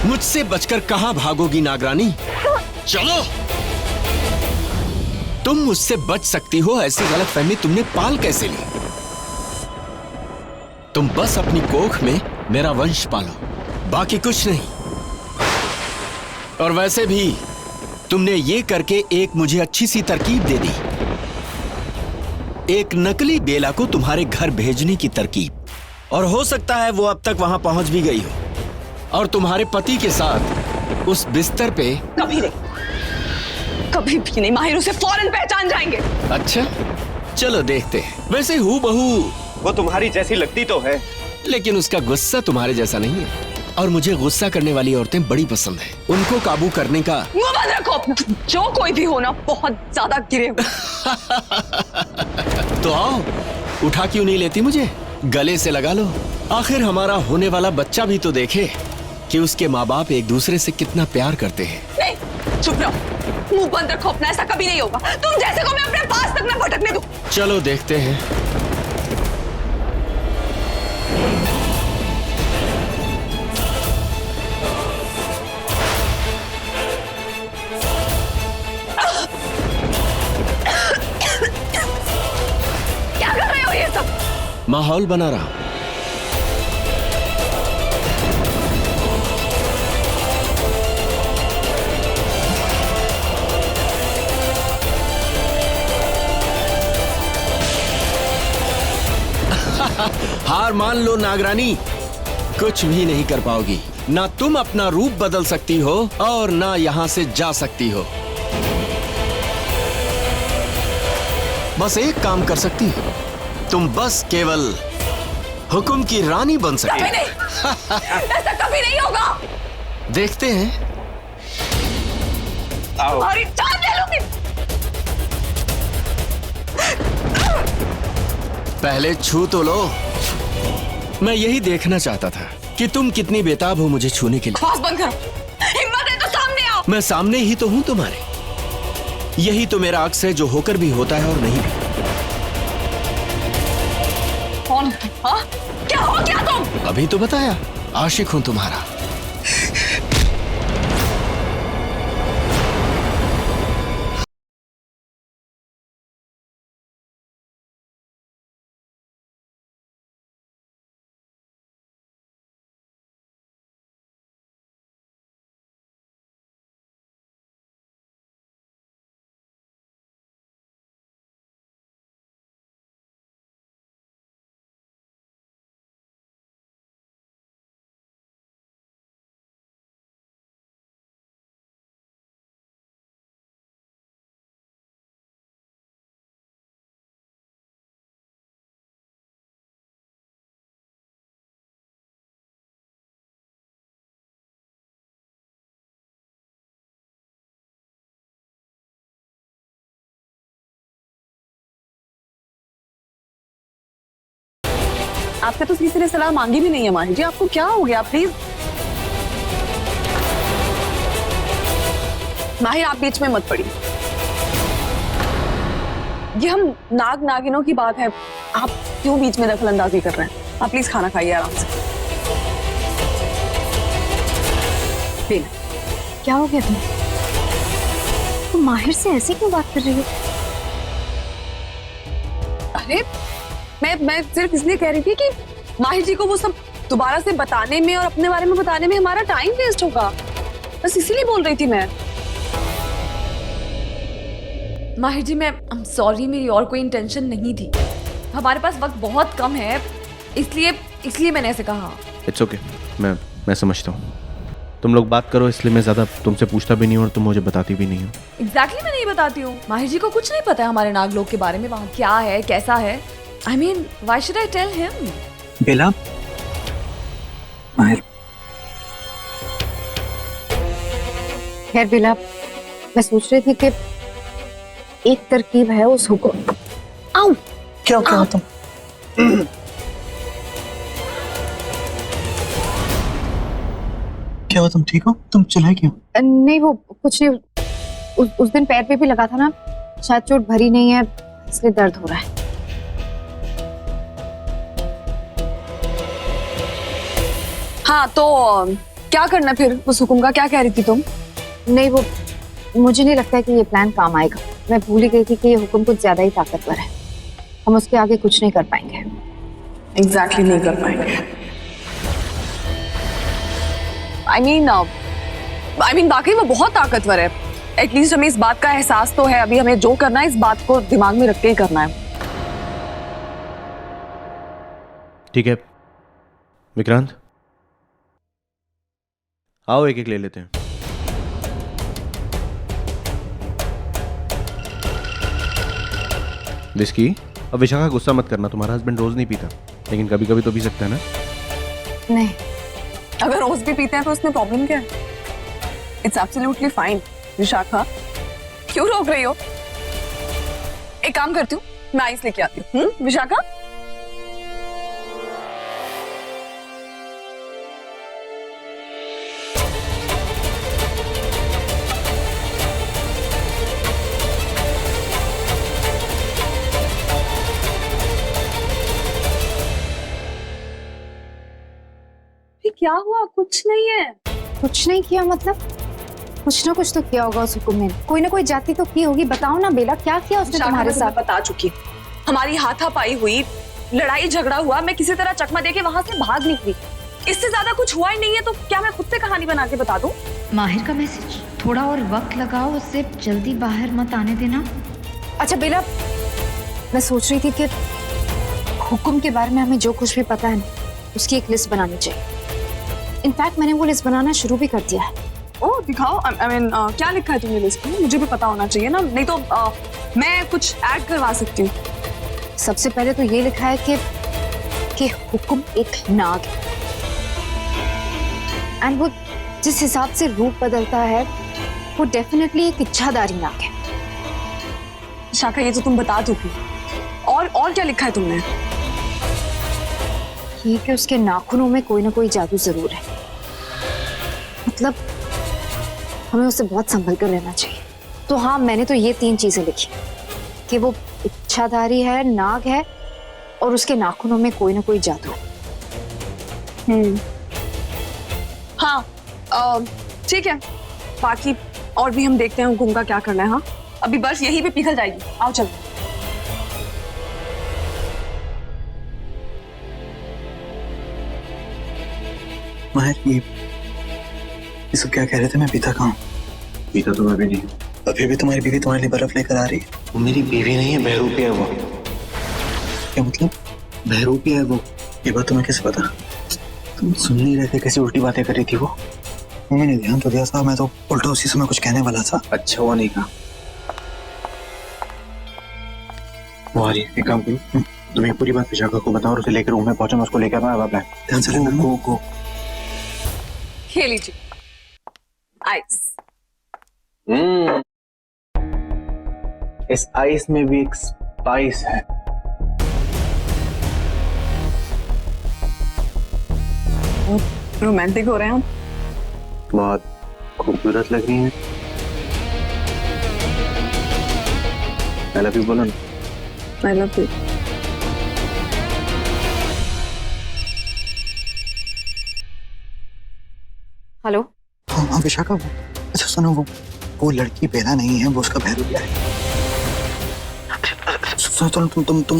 मुझसे बचकर कहां भागोगी नागरानी? चलो। तुम मुझसे बच सकती हो, ऐसी गलतफहमी तुमने पाल कैसे ली? तुम बस अपनी कोख में मेरा वंश पालो, बाकी कुछ नहीं। और वैसे भी तुमने ये करके एक मुझे अच्छी सी तरकीब दे दी, एक नकली बेला को तुम्हारे घर भेजने की तरकीब। और हो सकता है वो अब तक वहां पहुंच भी गई हो और तुम्हारे पति के साथ उस बिस्तर पे। कभी नहीं, कभी भी नहीं। माहिर उसे फौरन पहचान जाएंगे। अच्छा, चलो देखते हैं। वैसे हूबहू वो तुम्हारी जैसी लगती तो है, लेकिन उसका गुस्सा तुम्हारे जैसा नहीं है। और मुझे गुस्सा करने वाली औरतें बड़ी पसंद है। उनको काबू करने का। मुंह बंद रखो अपना। जो कोई भी हो ना, बहुत ज्यादा गिरे हुए। तो आओ, उठा क्यों नहीं लेती मुझे? गले से लगा लो। आखिर हमारा होने वाला बच्चा भी तो देखे कि उसके माँ बाप एक दूसरे से कितना प्यार करते हैं। नहीं, चुप रहो। मुंह बंद रखो अपना। ऐसा कभी नहीं होगा। तुम जैसे को मैं अपने पास तक न भटकने दूं। चलो देखते हैं। क्या कर रहे हो ये सब? माहौल बना रहा हूं। हार मान लो नागरानी, कुछ भी नहीं कर पाओगी। ना तुम अपना रूप बदल सकती हो और ना यहां से जा सकती हो। बस एक काम कर सकती हो, तुम बस केवल हुक्म की रानी बन सकती कभी नहीं। ऐसा कभी नहीं होगा। देखते हैं। आओ। और जान ले लूंगी। पहले छू तो लो। मैं यही देखना चाहता था कि तुम कितनी बेताब हो मुझे छूने के लिए। आवाज बंद करो। हिम्मत है तो सामने आओ। मैं सामने ही तो हूं तुम्हारे। यही तो मेरा अक्स है, जो होकर भी होता है और नहीं भी। कौन? हाँ? क्या हो गया तुम? अभी तो बताया, आशिक हूं तुम्हारा। आपसे तो किसी ने सलाह मांगी भी नहीं है माहिर जी। आपको क्या हो गया? प्लीज माहिर, आप बीच में मत पड़िए। ये हम नाग नागिनों की बात है, आप क्यों बीच में दखल अंदाजी कर रहे हैं? आप प्लीज खाना खाइए आराम से। क्या हो गया तुम माहिर से ऐसे क्यों बात कर रही हो? अरे मैं सिर्फ इसलिए कह रही थी कि माहिर जी को वो सब दोबारा से बताने में और अपने बारे में बताने में हमारा टाइम वेस्ट होगा। बस इसीलिए बोल रही थी मैं। माहिर जी, मैं सॉरी, मेरी और कोई इंटेंशन नहीं थी। हमारे पास वक्त बहुत कम है, इसलिए मैंने ऐसे कहा। इट्स ओके, मैं समझता हूँ। तुम लोग बात करो, इसलिए मैं ज़्यादा तुमसे पूछता भी नहीं हूँ और तुम मुझे बताती भी नहीं हो। एग्जैक्टली मैं नहीं बताती हूँ। माहिर जी को कुछ नहीं पता है हमारे नागलोक के बारे में, वहाँ क्या है कैसा है। I mean, why should I tell him? बेला, माहिर। खैर बेला, मैं सोच रही थी कि एक तरकीब है उस हुक्म। आओ। क्या क्या तुम? क्या हुआ? तुम ठीक हो? तुम चिल्लाए क्यों? नहीं वो कुछ नहीं, उस दिन पैर पे भी लगा था ना, शायद चोट भरी नहीं है इसलिए दर्द हो रहा है। हाँ तो क्या करना फिर उस हुक्म का? क्या कह रही थी तुम? नहीं, वो मुझे नहीं लगता है कि ये प्लान काम आएगा। मैं भूल ही गई थी कि ये हुक्म कुछ ज्यादा ही ताकतवर है। हम उसके आगे कुछ नहीं कर पाएंगे। एग्जैक्टली नहीं कर पाएंगे। आई मीन वाकई वो बहुत ताकतवर है। एटलीस्ट हमें इस बात का एहसास तो है। अभी हमें जो करना है इस बात को दिमाग में रख के ही करना है। ठीक है विक्रांत, आओ एक एक ले लेते हैं। विस्की। अब विशाखा गुस्सा मत करना, तुम्हारा हस्बैंड रोज नहीं पीता, लेकिन कभी कभी तो पी सकता है ना। नहीं, अगर रोज भी पीते हैं तो उसमें प्रॉब्लम क्या है? It's absolutely fine. विशाखा, क्यों रोक रही हो? एक काम करती हूँ, मैं आइस लेके आती हूँ। विशाखा, ये क्या हुआ? कुछ नहीं है। कुछ नहीं किया मतलब? कुछ ना कुछ तो किया होगा उस हुक्म ने। कोई ना कोई जाति तो की होगी। बताओ ना बेला, क्या किया उसने तुम्हारे साथ? बता चुकी। हमारी हाथापाई हुई, लड़ाई झगड़ा हुआ, मैं किसी तरह चकमा देके वहां से भाग निकली। इससे ज्यादा कुछ हुआ ही नहीं है, तो क्या मैं खुद से कहानी बना के बता दूं? माहिर का मैसेज, थोड़ा और वक्त लगाओ, उससे जल्दी बाहर मत आने देना। अच्छा बेला, मैं सोच रही थी कि हुक्म के बारे में हमें जो कुछ भी पता है ना, उसकी एक लिस्ट बनानी चाहिए। इनफैक्ट मैंने वो लिस्ट बनाना शुरू भी कर दिया है। ओह दिखाओ। आई मीन क्या लिखा है तुमने लिस्ट में? मुझे भी पता होना चाहिए ना, नहीं तो मैं कुछ ऐड करवा सकती हूँ। सबसे पहले तो ये लिखा है कि हुक्म एक नाग है, एंड वो जिस हिसाब से रूप बदलता है वो डेफिनेटली एक इच्छाधारी नाग है। शाखा, ये तो तुम बता चुकी। और क्या लिखा है तुमने? ये कि उसके नाखूनों में कोई ना कोई जादू जरूर है। मतलब हमें उससे बहुत संभल कर रहना चाहिए। तो हाँ, मैंने तो ये 3 चीजें लिखी कि वो इच्छाधारी है, नाग है, और उसके नाखूनों में कोई ना कोई जादू है। हाँ, ठीक है। बाकी और भी हम देखते हैं हुकुम का क्या करना है। हाँ, अभी बस यही पे पिघल जाएगी। आओ चलो। माहिर, ये सब क्या कह रहे थे? मैं पीता कहाँ हूँ? पीता तो मैं भी नहीं हूँ। अभी भी तुम्हारी बीवी तुम्हारे लिए बर्फ लेकर आ रही है। वो मेरी बीवी नहीं है, बहरूपी है वो। क्या मतलब? बहरूपी है वो। ये बात तुम्हें कैसे पता? तुम सुन नहीं रहे थे कैसी उल्टी बातें कर रही थी वो? मैंने ध्यान तो दिया था, मैं तो उल्टा उसी समय कुछ कहने वाला था। अच्छा हुआ नहीं कहा। वो आ रही है, एक काम करो, तुम ये पूरी बात विशाखा को बताओ और उसे लेकर रूम में पहुंचा। मैं उसको लेकर आऊँ। अब ध्यान से लेना। को खेल लीजिए आइस। इस आइस में भी एक स्पाइस है। रोमांटिक हो रहे हैं हम। बहुत खूबसूरत लग रही है। आई लव यू बोलो ना। I love you. हेलो। हाँ विशाखा, वो अच्छा सुनो, वो लड़की बेला नहीं है, वो उसका बहरूपिया है। सुनो, तुम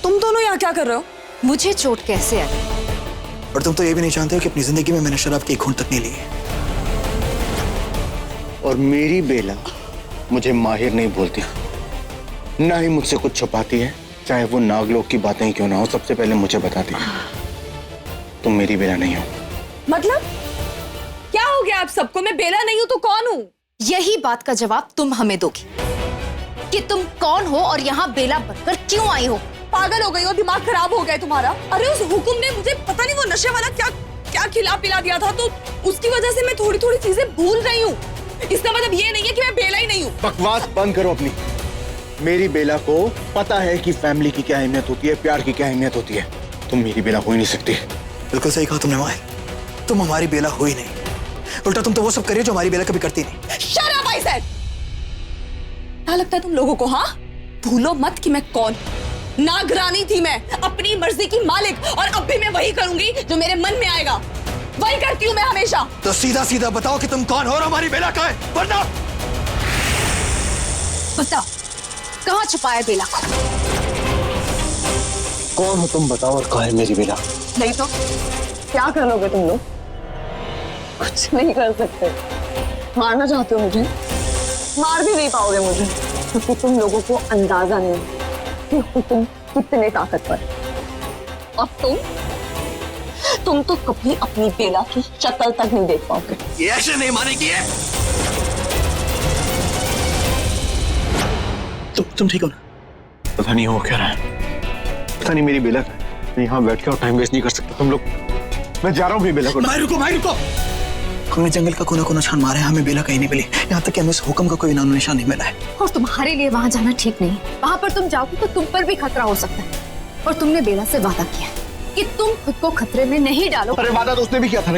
तुम दोनों यहाँ क्या कर रहे हो? मुझे चोट कैसे आई? और तुम तो ये भी नहीं जानते हो कि अपनी जिंदगी में मैंने शराब की एक घूंट तक नहीं ली है। और मेरी बेला मुझे माहिर नहीं बोलती, ना ही मुझसे कुछ छुपाती है, चाहे वो नागलोक की बातें ही क्यों ना हो, सबसे पहले मुझे बताती है। तुम मेरी बेला नहीं हो। मतलब क्या हो गया आप सबको? मैं बेला नहीं हूँ तो कौन हूँ? यही बात का जवाब तुम हमें दोगी कि तुम कौन हो और यहाँ बेला बनकर क्यों आई हो। पागल हो गई हो? दिमाग खराब हो गया है तुम्हारा? अरे उस हुकुम ने मुझे पता नहीं वो नशे वाला क्या क्या खिला पिला दिया था, तो उसकी वजह से मैं थोड़ी थोड़ी चीजें भूल रही हूँ। इसका मतलब ये नहीं है कि मैं बेला ही नहीं हूँ। बकवास बंद करो अपनी। मेरी बेला को पता है कि फैमिली की क्या अहमियत होती है, प्यार की क्या अहमियत होती है। तुम मेरी बेला हो ही नहीं सकती। बिल्कुल सही कहा तुमने माहिर, तुम हमारी बेला हो ही नहीं। उल्टा तुम तो वो सब करिए जो हमारी बेला कभी करती नहीं। Shut up, I said! क्या लगता है तुम लोगों को? हाँ, भूलो मत कि मैं कौन। नागरानी थी मैं, अपनी मर्जी की मालिक, और अब भी मैं वही करूंगी जो मेरे मन में आएगा। वही करती हूँ मैं हमेशा। तो सीधा सीधा बताओ कि तुम कौन हो और हमारी बेला कहाँ है, वरना बताओ कहाँ छुपाया बेला को? कौन हो तुम बताओ, और कहाँ है मेरी बेला? नहीं तो क्या कर लोगे तुम लोग? कुछ नहीं कर सकते। मारना चाहते हो मुझे? मार भी नहीं पाओगे मुझे, क्योंकि तुम लोगों को अंदाजा नहीं कि हुकुम कितने ताकतवर। और तुम तो कभी अपनी बेला की शक्ल तक नहीं देख पाओगे। ये ऐसे नहीं मानेगी है। तुम ठीक हो ना? पता नहीं हो क्या रहा है, पता नहीं मेरी बेला का। मैं यहाँ बैठ के और टाइम वेस्ट नहीं कर सकता। तुम लोग, मैं जा रहा हूँ अपनी बेला को। माहिर रुको। हमने जंगल का कोना कोना छान मारा है, हमें बेला कहीं नहीं मिली। यहाँ तक कि हमें इस हुक्म का कोई नामो निशान नहीं मिला है। और तुम्हारे लिए वहां जाना ठीक नहीं। वहां पर तुम जाओगे तो तुम पर भी खतरा हो सकता है। और तुमने बेला से वादा किया कि तुम खुद को खतरे में नहीं डालो। अरे वादा तो उसने भी किया था।